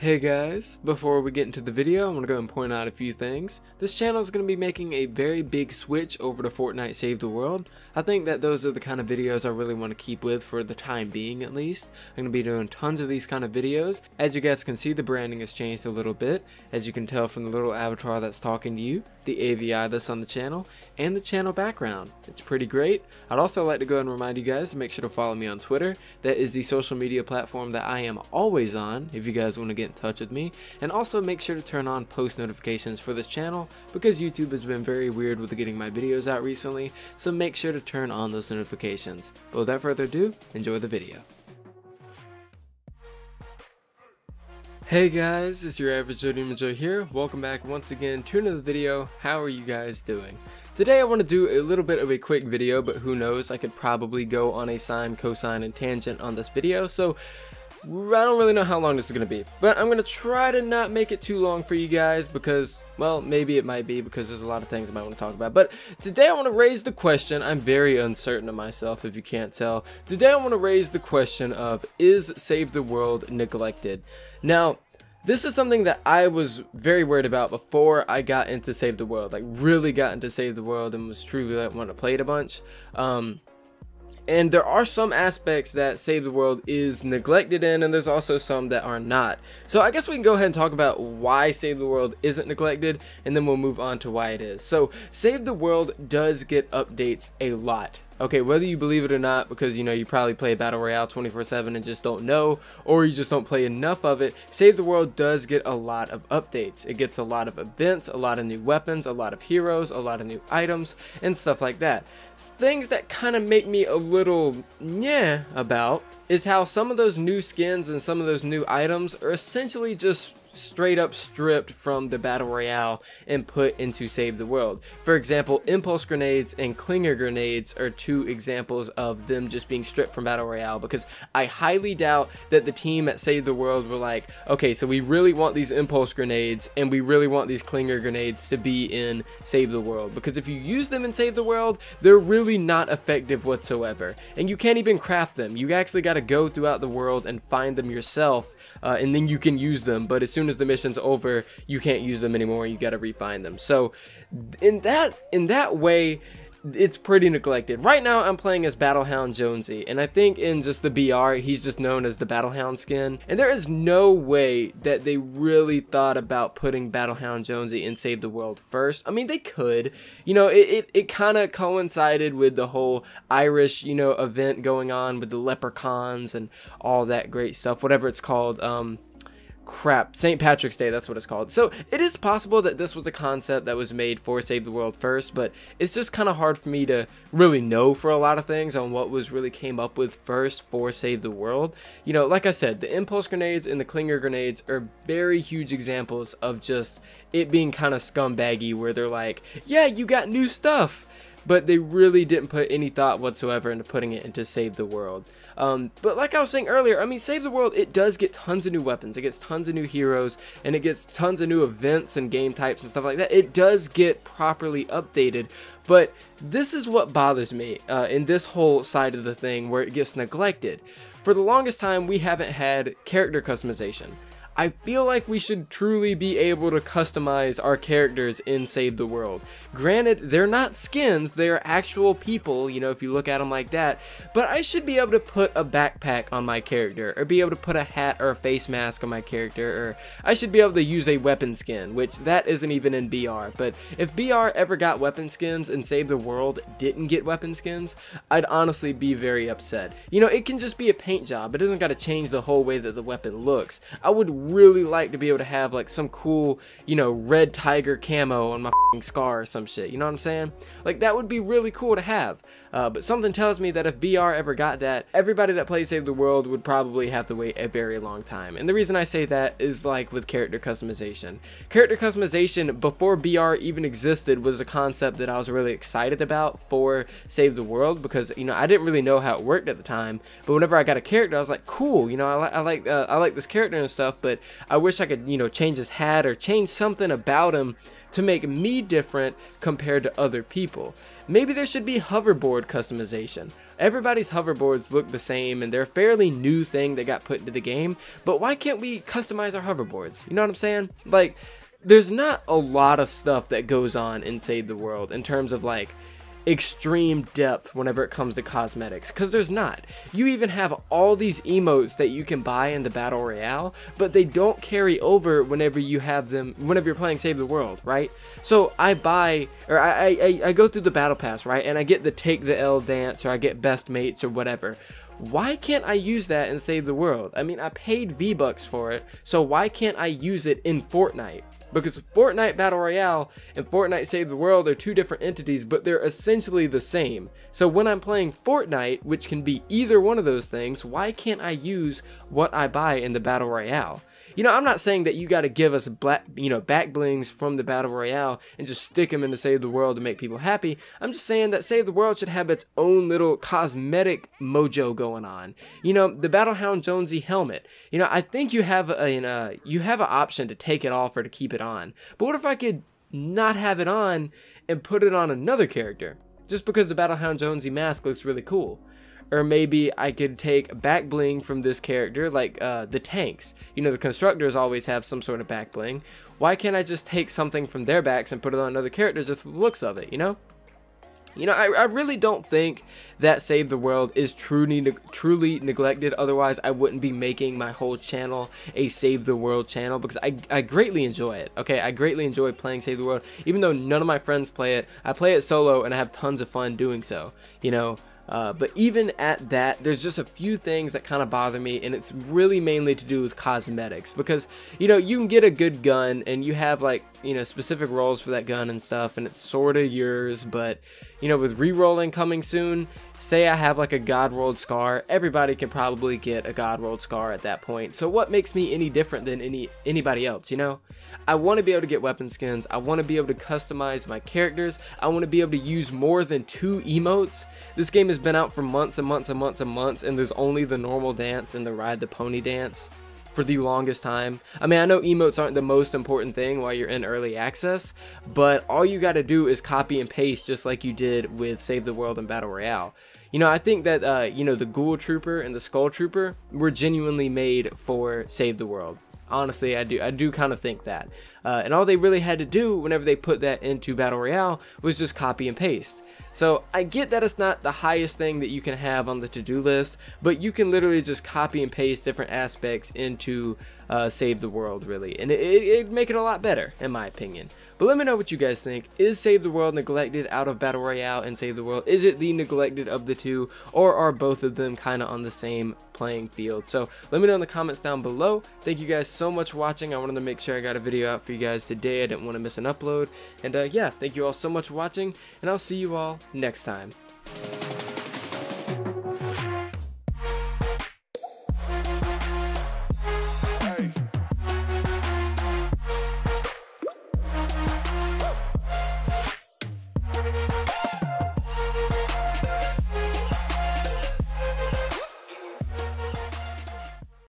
Hey guys, before we get into the video, I want to go and point out a few things. This channel is going to be making a very big switch over to Fortnite Save the World. I think that those are the kind of videos I really want to keep with for the time being at least. I'm going to be doing tons of these kind of videos. As you guys can see, the branding has changed a little bit. As you can tell from the little avatar that's talking to you, the AVI that's on the channel, and the channel background. It's pretty great. I'd also like to go and remind you guys to make sure to follow me on Twitter. That is the social media platform that I am always on if you guys want to get in touch with me. And also make sure to turn on post notifications for this channel because YouTube has been very weird with getting my videos out recently, so make sure to turn on those notifications. But without further ado, enjoy the video. Hey guys, it's your average Joe demonjoe here. Welcome back once again to another video. How are you guys doing? Today I want to do a little bit of a quick video, but who knows, I could probably go on a sine, cosine, and tangent on this video, so I don't really know how long this is going to be. But I'm going to try to not make it too long for you guys because, well, maybe it might be because there's a lot of things I might want to talk about. But today I want to raise the question, I'm very uncertain of myself if you can't tell. Today I want to raise the question of, is Save the World neglected? Now, this is something that I was very worried about before I got into Save the World, like really got into Save the World and was truly like wanting to play it a bunch. And there are some aspects that Save the World is neglected in, and there's also some that are not. So I guess we can go ahead and talk about why Save the World isn't neglected, and then we'll move on to why it is. So Save the World does get updates a lot. Okay, whether you believe it or not, because you know you probably play Battle Royale 24/7 and just don't know, or you just don't play enough of it, Save the World does get a lot of updates. It gets a lot of events, a lot of new weapons, a lot of heroes, a lot of new items, and stuff like that. Things that kind of make me a little yeah about is how some of those new skins and some of those new items are essentially just straight up stripped from the Battle Royale and put into Save the World. For example, impulse grenades and clinger grenades are two examples of them just being stripped from Battle Royale, because I highly doubt that the team at Save the World were like, okay, so we really want these impulse grenades and we really want these clinger grenades to be in Save the World, because if you use them in Save the World, they're really not effective whatsoever, and you can't even craft them. You actually got to go throughout the world and find them yourself, and then you can use them, but as soon as the mission's over, you can't use them anymore. You got to refine them. So in that way, it's pretty neglected. Right now I'm playing as Battlehound Jonesy, and I think in just the BR he's just known as the Battlehound skin, and there is no way that they really thought about putting Battlehound Jonesy in Save the World first. I mean, they could, you know, it kind of coincided with the whole Irish, you know, event going on with the leprechauns and all that great stuff, whatever it's called. Crap, St. Patrick's Day, that's what it's called. So it is possible that this was a concept that was made for Save the World first, but it's just kind of hard for me to really know for a lot of things on what was really came up with first for Save the World. You know, like I said, the impulse grenades and the clinger grenades are very huge examples of just it being kind of scumbaggy, where they're like, yeah, you got new stuff, but they really didn't put any thought whatsoever into putting it into Save the World. But like I was saying earlier, I mean, Save the World, it does get tons of new weapons, it gets tons of new heroes, and it gets tons of new events and game types and stuff like that. It does get properly updated, but this is what bothers me in this whole side of the thing where it gets neglected. For the longest time, we haven't had character customization. I feel like we should truly be able to customize our characters in Save the World. Granted, they're not skins, they are actual people, you know, if you look at them like that, but I should be able to put a backpack on my character, or be able to put a hat or a face mask on my character, or I should be able to use a weapon skin, which that isn't even in BR. But if BR ever got weapon skins and Save the World didn't get weapon skins, I'd honestly be very upset. You know, it can just be a paint job, it doesn't got to change the whole way that the weapon looks. I would really like to be able to have like some cool, you know, red tiger camo on my scar or some shit, you know what I'm saying? Like, that would be really cool to have. But something tells me that if BR ever got that, everybody that plays Save the World would probably have to wait a very long time. And the reason I say that is like with character customization. Character customization before BR even existed was a concept that I was really excited about for Save the World, because, you know, I didn't really know how it worked at the time, but whenever I got a character I was like, cool, you know, I like this character and stuff, but I wish I could, you know, change his hat or change something about him to make me different compared to other people. Maybe there should be hoverboard customization. everybody's hoverboards look the same and they're a fairly new thing that got put into the game, but why can't we customize our hoverboards? You know what I'm saying? Like, there's not a lot of stuff that goes on in Save the World in terms of like extreme depth whenever it comes to cosmetics, because there's not. You even have all these emotes that you can buy in the Battle Royale, but they don't carry over whenever you have them, whenever you're playing Save the World, right? So I buy, or I go through the battle pass, right, and I get the Take the L dance, or I get best mates or whatever. Why can't I use that in Save the World? I mean, I paid V-Bucks for it, so why can't I use it in Fortnite? Because Fortnite Battle Royale and Fortnite Save the World are two different entities, but they're essentially the same. So when I'm playing Fortnite, which can be either one of those things, why can't I use what I buy in the Battle Royale? You know, I'm not saying that you got to give us back blings from the Battle Royale and just stick them into Save the World to make people happy. I'm just saying that Save the World should have its own little cosmetic mojo going on. You know, the Battlehound Jonesy helmet. You know, I think you have an option to take it off or to keep it on. But what if I could not have it on and put it on another character? Just because the Battlehound Jonesy mask looks really cool. Or maybe I could take back bling from this character, like the tanks. You know, the constructors always have some sort of back bling. Why can't I just take something from their backs and put it on another character just for the looks of it, you know? You know, I really don't think that Save the World is truly neglected. Otherwise, I wouldn't be making my whole channel a Save the World channel, because I greatly enjoy it. Okay, I greatly enjoy playing Save the World. Even though none of my friends play it, I play it solo and I have tons of fun doing so, you know? But even at that, there's just a few things that kind of bother me, and it's really mainly to do with cosmetics, because, you know, you can get a good gun and you have, like, you know, specific rolls for that gun and stuff, and it's sort of yours. But, you know, with re-rolling coming soon, say I have like a God rolled scar, everybody can probably get a God rolled scar at that point. So what makes me any different than anybody else, you know? I want to be able to get weapon skins. I want to be able to customize my characters. I want to be able to use more than 2 emotes. This game has been out for months and months and months and months, and there's only the normal dance and the ride the pony dance for the longest time. I mean, I know emotes aren't the most important thing while you're in early access, but all you got to do is copy and paste, just like you did with Save the World and Battle Royale. You know, I think that, you know, the Ghoul Trooper and the Skull Trooper were genuinely made for Save the World. Honestly, I do kind of think that. And all they really had to do whenever they put that into Battle Royale was just copy and paste. So I get that it's not the highest thing that you can have on the to-do list, but you can literally just copy and paste different aspects into Save the World, really. And it'd make it a lot better, in my opinion. But let me know what you guys think. Is Save the World neglected out of Battle Royale and Save the World? Is it the neglected of the two, or are both of them kind of on the same playing field? So let me know in the comments down below. Thank you guys so much for watching. I wanted to make sure I got a video out for you guys today. I didn't want to miss an upload. And yeah, thank you all so much for watching, and I'll see you all next time.